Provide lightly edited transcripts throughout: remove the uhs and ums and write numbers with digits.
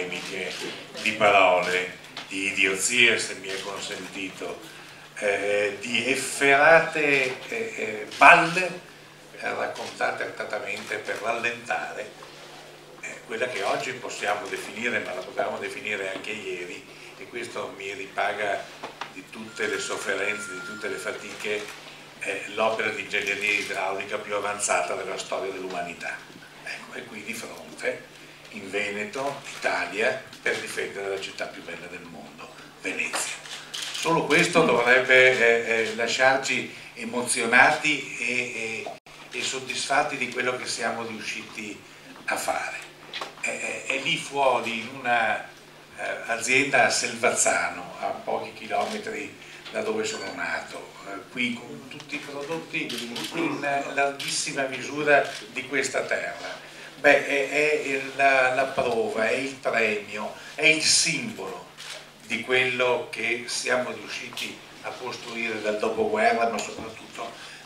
polemiche, di parole, di idiozie, se mi è consentito, di efferate balle raccontate artatamente per rallentare quella che oggi possiamo definire, ma la potevamo definire anche ieri, e questo mi ripaga di tutte le sofferenze, di tutte le fatiche, l'opera di ingegneria idraulica più avanzata della storia dell'umanità. Ecco, è qui di fronte, in Veneto, Italia, per difendere la città più bella del mondo, Venezia. Solo questo dovrebbe lasciarci emozionati e soddisfatti di quello che siamo riusciti a fare. È lì fuori, in una azienda a Selvazzano, a pochi chilometri da dove sono nato, qui con tutti i prodotti in larghissima misura di questa terra. Beh, è la prova, è il premio, è il simbolo di quello che siamo riusciti a costruire dal dopoguerra, ma soprattutto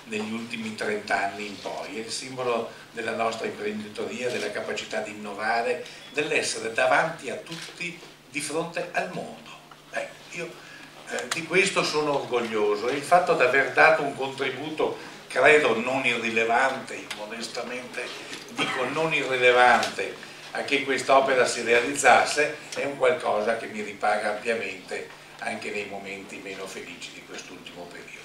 negli ultimi 30 anni in poi. È il simbolo della nostra imprenditoria, della capacità di innovare, dell'essere davanti a tutti di fronte al mondo. Io di questo sono orgoglioso, e il fatto di aver dato un contributo, credo non irrilevante, modestamente dico non irrilevante, a che quest'opera si realizzasse, è un qualcosa che mi ripaga ampiamente anche nei momenti meno felici di quest'ultimo periodo.